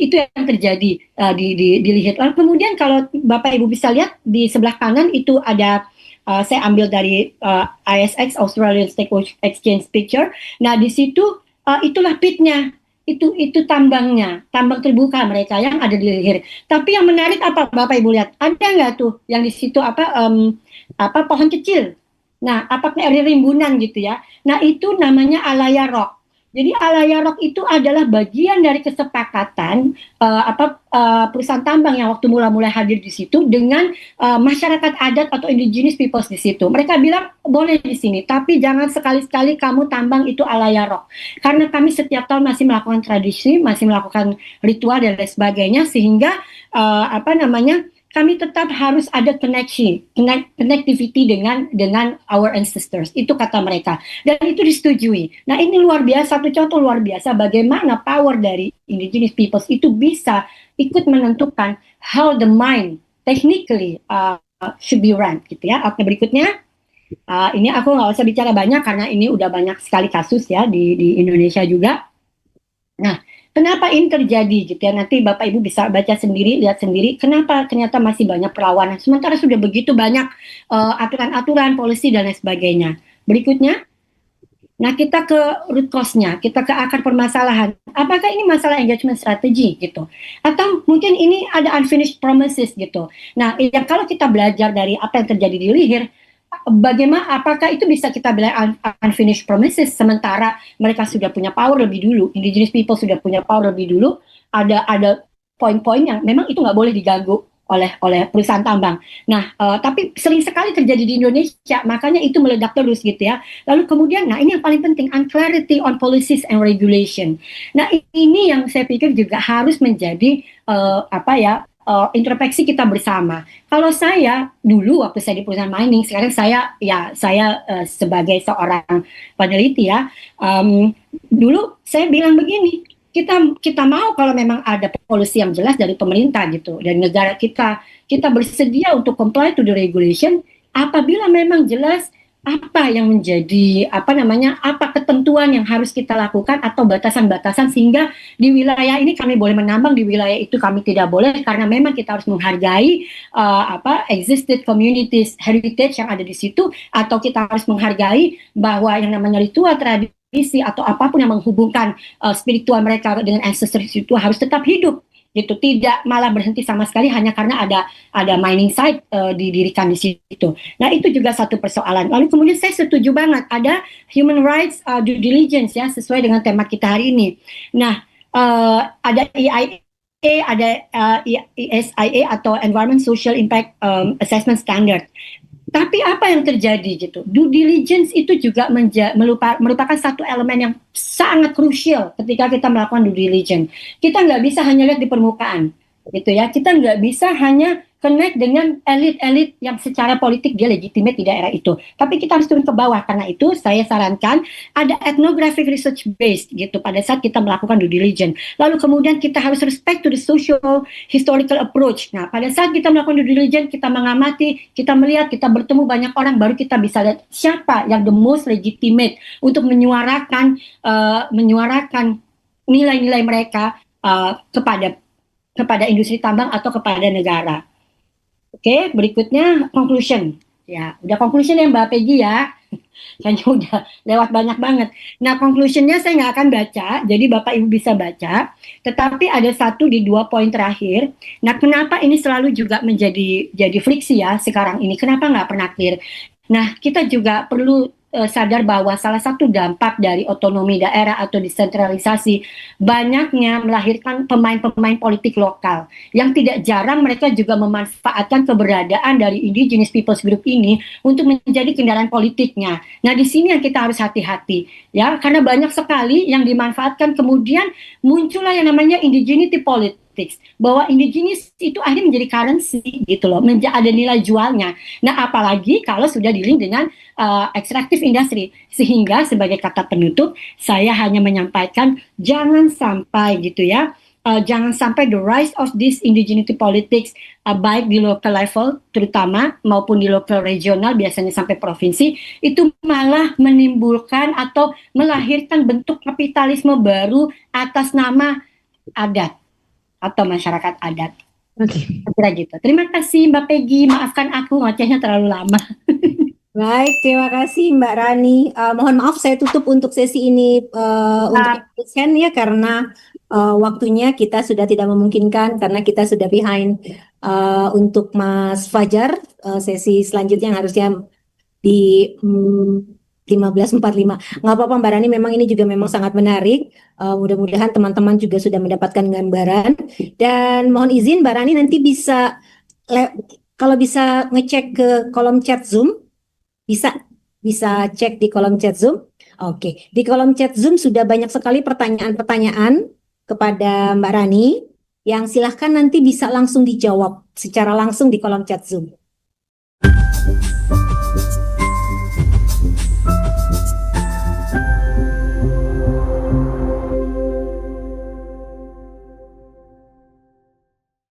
Speaker 2: itu yang terjadi dilihat. Lalu kemudian kalau Bapak Ibu bisa lihat di sebelah kanan itu ada saya ambil dari ISX Australian Stock Exchange picture. Nah di situ itulah pitnya, itu tambang terbuka mereka yang ada di Lihir. Tapi yang menarik apa Bapak Ibu lihat? Ada nggak tuh yang di situ pohon kecil? Nah, apakah ada rimbunan gitu ya? Nah itu namanya Alaya Rock. Jadi Alaya Rock itu adalah bagian dari kesepakatan perusahaan tambang yang waktu mulai hadir di situ dengan masyarakat adat atau indigenous peoples di situ. Mereka bilang boleh di sini, tapi jangan sekali-sekali kamu tambang itu Alaya Rock. Karena kami setiap tahun masih melakukan tradisi, masih melakukan ritual dan lain sebagainya, sehingga kami tetap harus ada connectivity dengan our ancestors. Itu kata mereka. Dan itu disetujui. Nah ini luar biasa, satu contoh luar biasa bagaimana power dari indigenous peoples itu bisa ikut menentukan how the mine technically should be run gitu ya. Oke, berikutnya. Ini aku nggak usah bicara banyak karena ini udah banyak sekali kasus ya di Indonesia juga. Nah, kenapa ini terjadi gitu ya? Nanti Bapak Ibu bisa baca sendiri, lihat sendiri. Kenapa ternyata masih banyak perlawanan? Sementara sudah begitu banyak aturan-aturan, polisi dan lain sebagainya. Berikutnya, nah kita ke root cause-nya, kita ke akar permasalahan. Apakah ini masalah engagement strategy gitu? Atau mungkin ini ada unfinished promises gitu? Nah, kalau kita belajar dari apa yang terjadi di Lihir, bagaimana apakah itu bisa kita bilang unfinished promises sementara mereka sudah punya power lebih dulu, indigenous people sudah punya power lebih dulu, ada poin-poin yang memang itu nggak boleh diganggu oleh perusahaan tambang. Nah, tapi sering sekali terjadi di Indonesia, makanya itu meledak terus gitu ya. Lalu kemudian, nah ini yang paling penting, unclarity on policies and regulation. Nah ini yang saya pikir juga harus menjadi introspeksi kita bersama. Kalau saya dulu waktu saya di perusahaan mining, sekarang saya sebagai seorang peneliti ya, dulu saya bilang begini, kita mau kalau memang ada policy yang jelas dari pemerintah gitu, dari negara kita bersedia untuk comply to the regulation apabila memang jelas apa yang menjadi apa ketentuan yang harus kita lakukan atau batasan-batasan sehingga di wilayah ini kami boleh menambang, di wilayah itu kami tidak boleh karena memang kita harus menghargai existed communities heritage yang ada di situ, atau kita harus menghargai bahwa yang namanya ritual tradisi atau apapun yang menghubungkan spiritual mereka dengan ancestors itu harus tetap hidup gitu, tidak malah berhenti sama sekali hanya karena ada mining site didirikan di situ. Nah itu juga satu persoalan. Lalu kemudian saya setuju banget ada human rights due diligence ya, sesuai dengan tema kita hari ini. Nah ada EIA, ada ESIA atau Environment Social Impact Assessment Standard. Tapi apa yang terjadi gitu? Due diligence itu juga merupakan satu elemen yang sangat krusial ketika kita melakukan due diligence. Kita nggak bisa hanya lihat di permukaan, gitu ya. Kita nggak bisa hanya connect dengan elit-elit yang secara politik dia legitimate di daerah itu. Tapi kita harus turun ke bawah. Karena itu saya sarankan ada ethnographic research based gitu pada saat kita melakukan due diligence. Lalu kemudian kita harus respect to the social historical approach. Nah, pada saat kita melakukan due diligence, kita mengamati, kita melihat, kita bertemu banyak orang, baru kita bisa lihat siapa yang the most legitimate untuk menyuarakan nilai-nilai mereka kepada industri tambang atau kepada negara. Oke, berikutnya conclusion. Ya, udah conclusion ya Mbak Peggy ya. Kayaknya udah lewat banyak banget. Nah, conclusionnya saya nggak akan baca, jadi Bapak Ibu bisa baca. Tetapi ada satu di 2 poin terakhir. Nah, kenapa ini selalu juga jadi friksi ya sekarang ini? Kenapa nggak pernah clear? Nah, kita juga perlu sadar bahwa salah satu dampak dari otonomi daerah atau desentralisasi banyaknya melahirkan pemain-pemain politik lokal yang tidak jarang mereka juga memanfaatkan keberadaan dari indigenous peoples group ini untuk menjadi kendaraan politiknya. Nah, di sini yang kita harus hati-hati ya, karena banyak sekali yang dimanfaatkan kemudian muncullah yang namanya indigeneity politics, bahwa indigenous itu akhirnya menjadi currency gitu loh, ada nilai jualnya. Nah, apalagi kalau sudah di-link dengan extractive industry. Sehingga sebagai kata penutup, saya hanya menyampaikan jangan sampai gitu ya, jangan sampai the rise of this indigeneity politics baik di local level terutama maupun di local regional biasanya sampai provinsi itu malah menimbulkan atau melahirkan bentuk kapitalisme baru atas nama adat atau masyarakat adat.
Speaker 1: Oke.
Speaker 2: Kira gitu. Terima kasih Mbak Peggy, maafkan aku ngocehnya terlalu lama.
Speaker 1: Baik, terima kasih Mbak Rani. Mohon maaf saya tutup untuk sesi ini untuk absen ya karena waktunya kita sudah tidak memungkinkan karena kita sudah behind untuk Mas Fajar sesi selanjutnya yang harusnya di 15.45. Nggak apa-apa Mbak Rani, memang ini juga memang sangat menarik. Mudah-mudahan teman-teman juga sudah mendapatkan gambaran. Dan mohon izin Mbak Rani nanti bisa kalau bisa ngecek ke kolom chat Zoom. Bisa cek di kolom chat Zoom. Oke, di kolom chat Zoom sudah banyak sekali pertanyaan-pertanyaan kepada Mbak Rani yang silahkan nanti bisa langsung dijawab secara langsung di kolom chat Zoom.